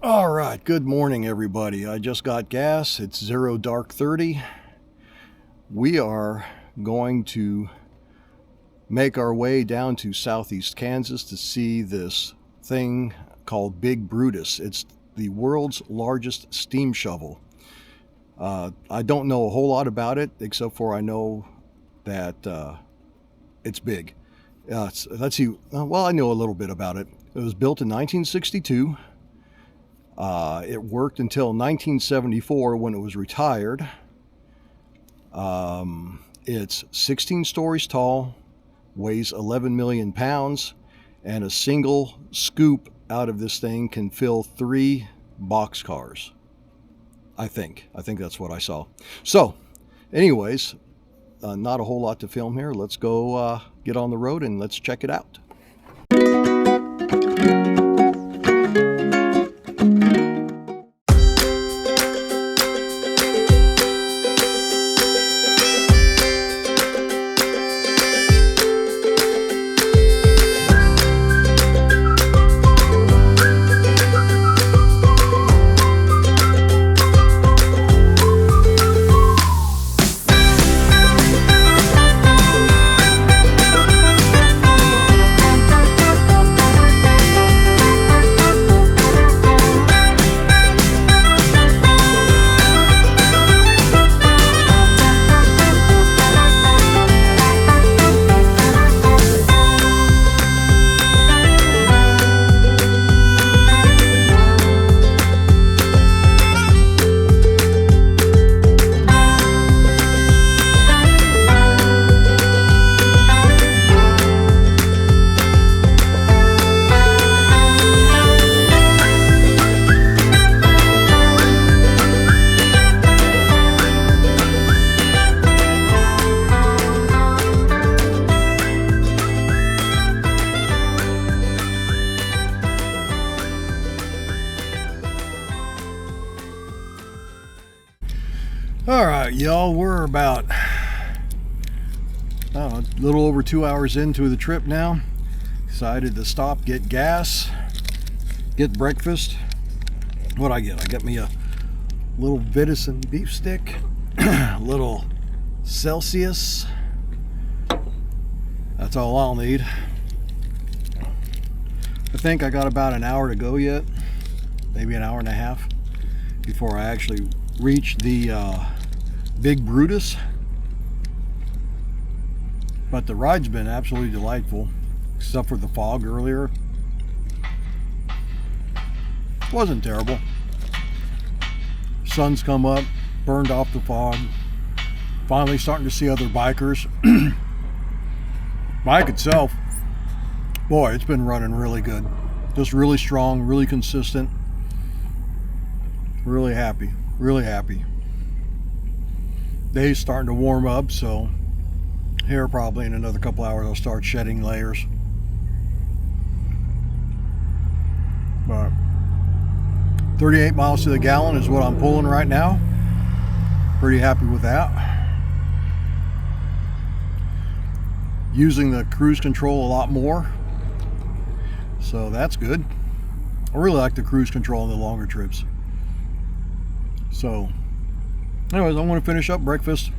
All right, good morning, everybody. I just got gas. It's 0 dark 30. We are going to make our way down to southeast Kansas to see this thing called Big Brutus. It's the world's largest steam shovel. I don't know a whole lot about it, except for I know that it's big. Let's see. Well, I know a little bit about it. It was built in 1962. It worked until 1974 when it was retired. It's 16 stories tall, weighs 11 million pounds, and a single scoop out of this thing can fill 3 boxcars. I think that's what I saw. So, anyways, not a whole lot to film here. Let's go get on the road and let's check it out. All right, y'all, we're about a little over 2 hours into the trip now. Decided to stop, get gas, get breakfast. What I get? I got me a little venison beef stick, a little Celsius. That's all I'll need. I think I got about an hour to go yet, maybe an hour and a half, before I actually reach the Big Brutus. But the ride's been absolutely delightful, except for the fog earlier. Wasn't terrible. Sun's come up, burned off the fog. Finally starting to see other bikers. Bike itself, boy, it's been running really good. Just really strong, really consistent. Really happy, really happy. Day's starting to warm up, so here probably in another couple hours I'll start shedding layers. But 38 miles to the gallon is what I'm pulling right now. Pretty happy with that. Using the cruise control a lot more, so that's good. I really like the cruise control on the longer trips. So anyways, I'm going to finish up breakfast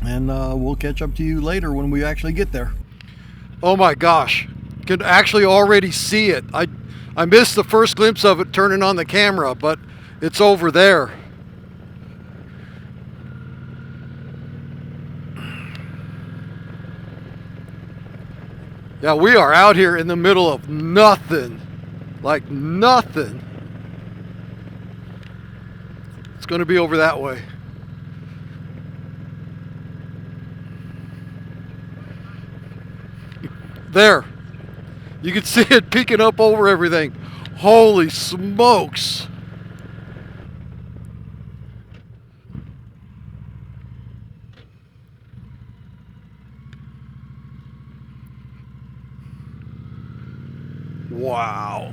and we'll catch up to you later when we actually get there. Oh my gosh, can actually already see it. I missed the first glimpse of it turning on the camera, but it's over there. Yeah, we are out here in the middle of nothing, like nothing. It's going to be over that way. There. You can see it peeking up over everything. Holy smokes. Wow.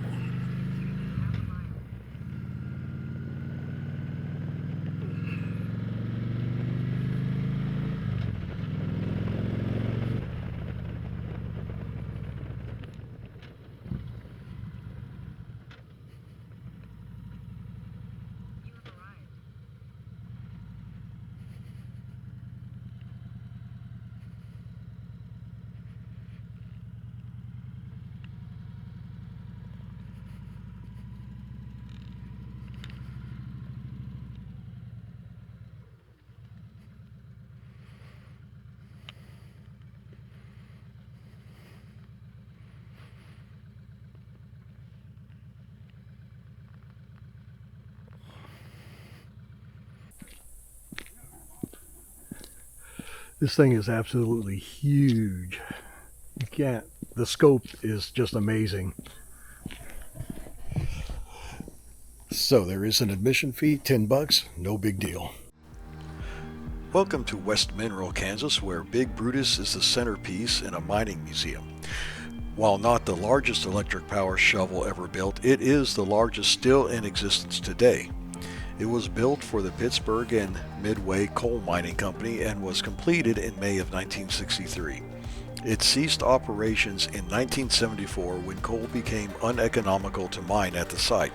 This thing is absolutely huge. You can't, the scope is just amazing. So there is an admission fee, $10, no big deal. Welcome to West Mineral, Kansas, where Big Brutus is the centerpiece in a mining museum. While not the largest electric power shovel ever built, it is the largest still in existence today. It was built for the Pittsburgh and Midway Coal Mining Company and was completed in May of 1963. It ceased operations in 1974 when coal became uneconomical to mine at the site.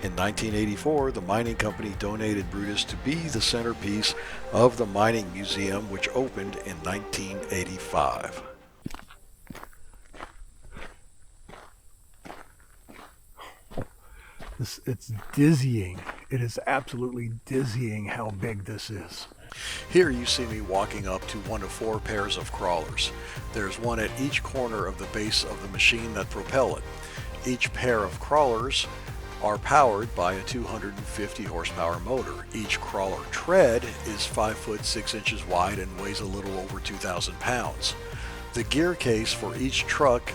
In 1984, the mining company donated Brutus to be the centerpiece of the mining museum, which opened in 1985. It's dizzying. It is absolutely dizzying how big this is. Here you see me walking up to one of 4 pairs of crawlers. There's one at each corner of the base of the machine that propel it. Each pair of crawlers are powered by a 250 horsepower motor. Each crawler tread is 5 foot 6 inches wide and weighs a little over 2,000 pounds. The gear case for each truck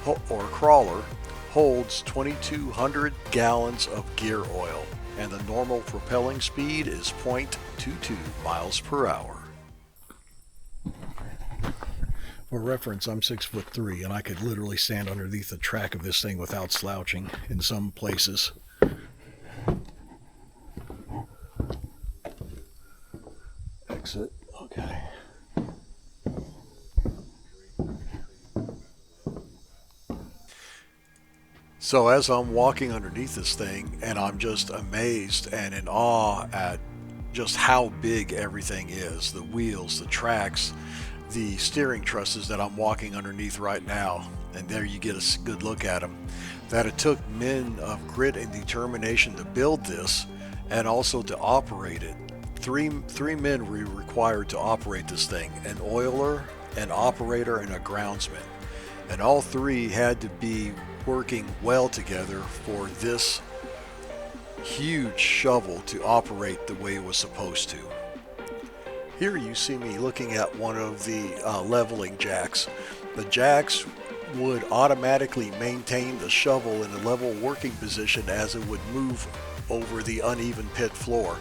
or crawler holds 2,200 gallons of gear oil, and the normal propelling speed is 0.22 miles per hour. For reference, I'm 6'3", and I could literally stand underneath the track of this thing without slouching in some places. Exit. Okay. So as I'm walking underneath this thing, and I'm just amazed and in awe at just how big everything is, the wheels, the tracks, the steering trusses that I'm walking underneath right now, and there you get a good look at them, that it took men of grit and determination to build this and also to operate it. Three men were required to operate this thing: an oiler, an operator, and a groundsman. And all 3 had to be working well together for this huge shovel to operate the way it was supposed to. Here you see me looking at one of the leveling jacks. The jacks would automatically maintain the shovel in a level working position as it would move over the uneven pit floor.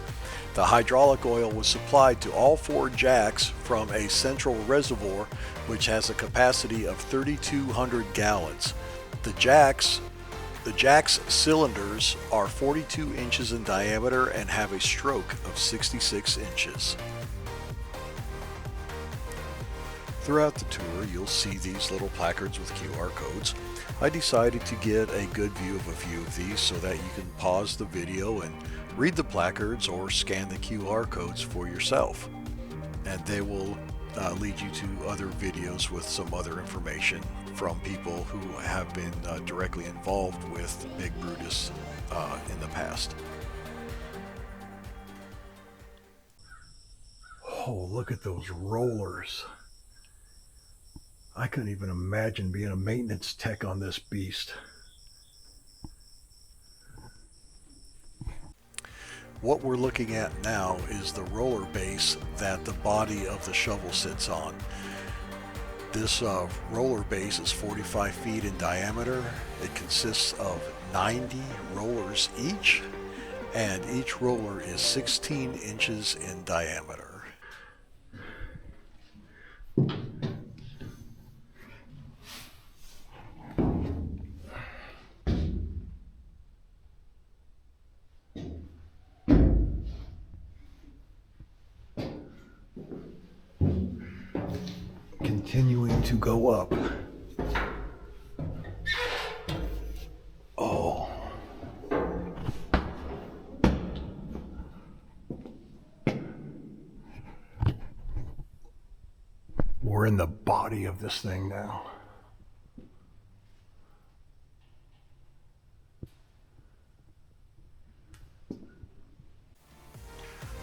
The hydraulic oil was supplied to all 4 jacks from a central reservoir which has a capacity of 3,200 gallons. The jacks cylinders are 42 inches in diameter and have a stroke of 66 inches. Throughout the tour, you'll see these little placards with QR codes. I decided to get a good view of a few of these so that you can pause the video and read the placards or scan the QR codes for yourself. And they will lead you to other videos with some other information from people who have been directly involved with Big Brutus in the past. Oh, look at those rollers. I couldn't even imagine being a maintenance tech on this beast. What we're looking at now is the roller base that the body of the shovel sits on. This roller base is 45 feet in diameter. It consists of 90 rollers each, and each roller is 16 inches in diameter. Continuing to go up. Oh. We're in the body of this thing now.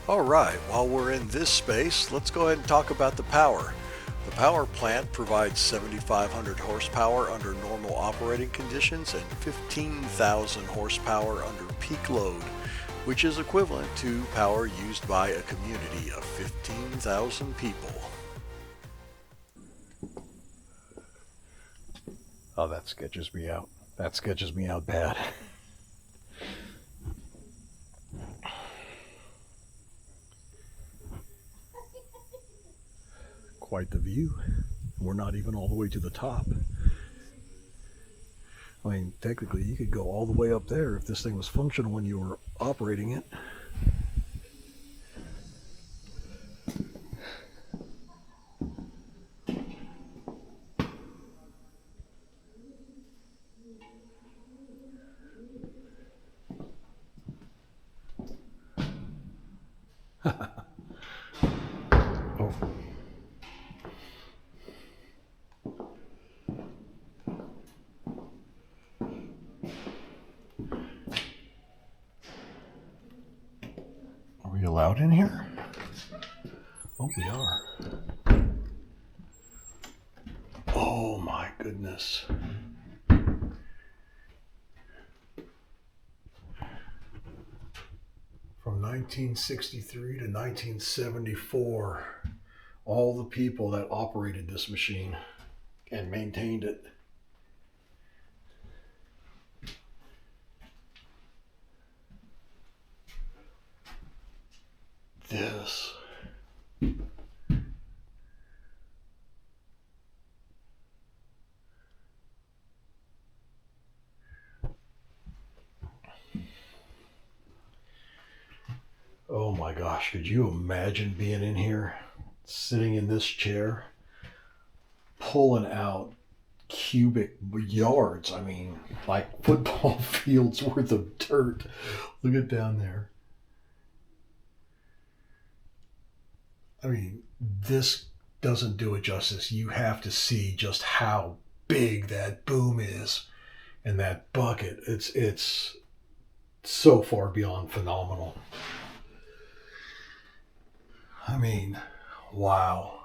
All right, while we're in this space, let's go ahead and talk about the power. The power plant provides 7,500 horsepower under normal operating conditions and 15,000 horsepower under peak load, which is equivalent to power used by a community of 15,000 people. Oh, that sketches me out. That sketches me out bad. Quite the view. We're not even all the way to the top. I mean, technically, you could go all the way up there if this thing was functional when you were operating it. Oh. Are we allowed in here? Oh, we are. Oh my goodness. From 1963 to 1974, all the people that operated this machine and maintained it. This. Oh my gosh, could you imagine being in here, sitting in this chair, pulling out cubic yards? I mean, like football fields worth of dirt. Look at down there. I mean, this doesn't do it justice. You have to see just how big that boom is and that bucket. It's so far beyond phenomenal. I mean, wow.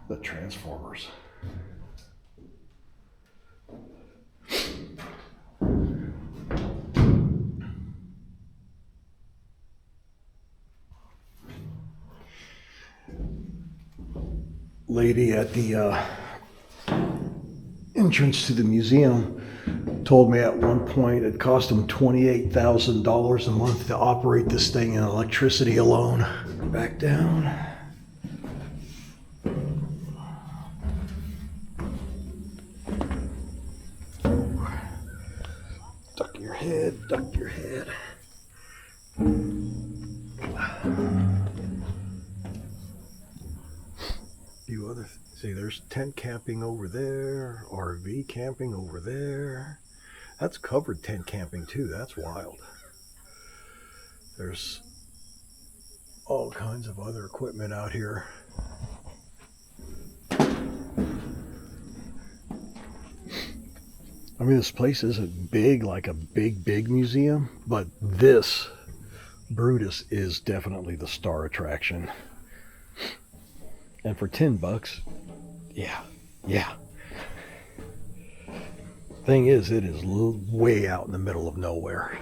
The Transformers. Lady at the entrance to the museum told me at one point it cost them $28,000 a month to operate this thing in electricity alone. Back down. Duck your head, duck your head. Few other see, there's tent camping over there, RV camping over there. That's covered tent camping too. That's wild. There's all kinds of other equipment out here. I mean, this place isn't big like a big museum, but this Brutus is definitely the star attraction. And for $10, yeah. Thing is, it is way out in the middle of nowhere.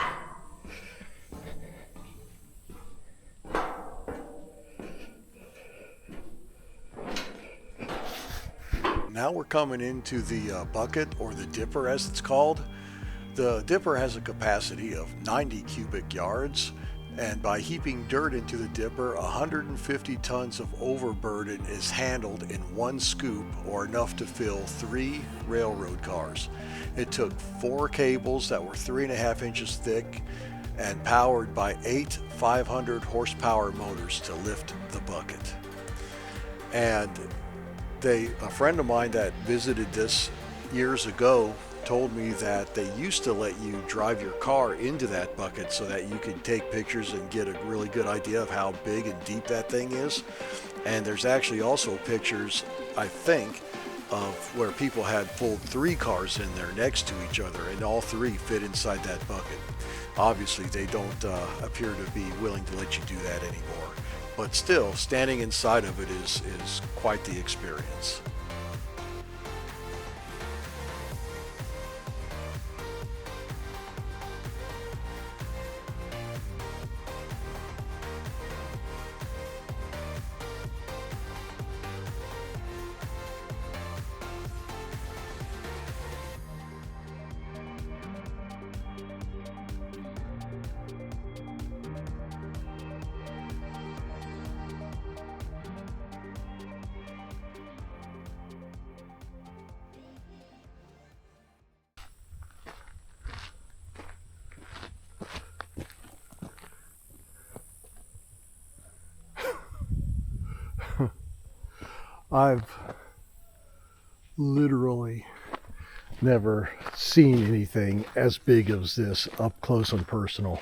Now we're coming into the bucket, or the dipper as it's called. The dipper has a capacity of 90 cubic yards, and by heaping dirt into the dipper, 150 tons of overburden is handled in one scoop, or enough to fill 3 railroad cars. It took 4 cables that were 3.5 inches thick and powered by 8 500 horsepower motors to lift the bucket. And a friend of mine that visited this years ago told me that they used to let you drive your car into that bucket so that you could take pictures and get a really good idea of how big and deep that thing is. And there's actually also pictures, I think, of where people had pulled 3 cars in there next to each other, and all 3 fit inside that bucket. Obviously, they don't appear to be willing to let you do that anymore. But still, standing inside of it is quite the experience. I've literally never seen anything as big as this up close and personal.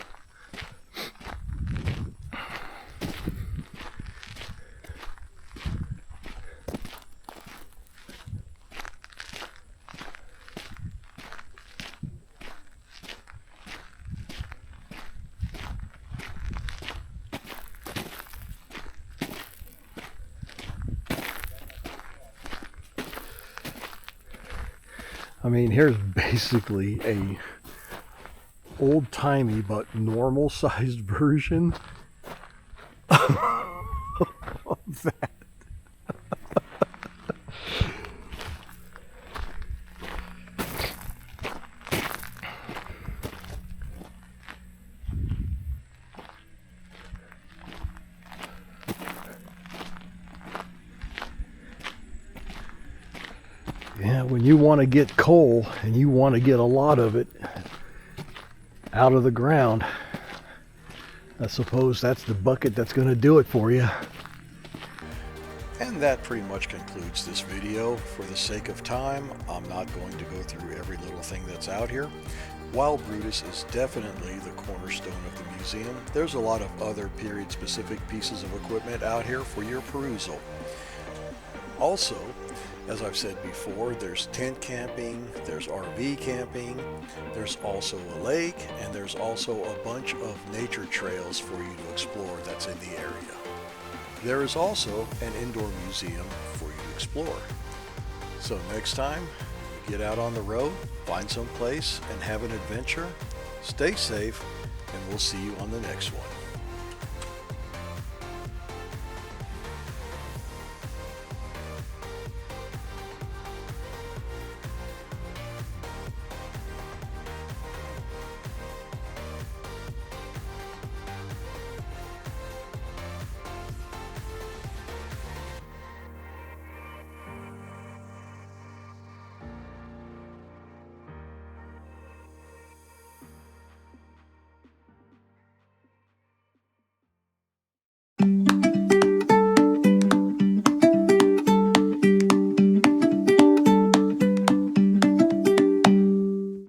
I mean, here's basically a old-timey but normal-sized version of that. Yeah, when you want to get coal and you want to get a lot of it out of the ground, I suppose that's the bucket that's going to do it for you. And that pretty much concludes this video. For the sake of time, I'm not going to go through every little thing that's out here. While Brutus is definitely the cornerstone of the museum, there's a lot of other period-specific pieces of equipment out here for your perusal. Also, as I've said before, there's tent camping, there's RV camping, there's also a lake, and there's also a bunch of nature trails for you to explore that's in the area. There is also an indoor museum for you to explore. So next time, get out on the road, find some place, and have an adventure. Stay safe, and we'll see you on the next one.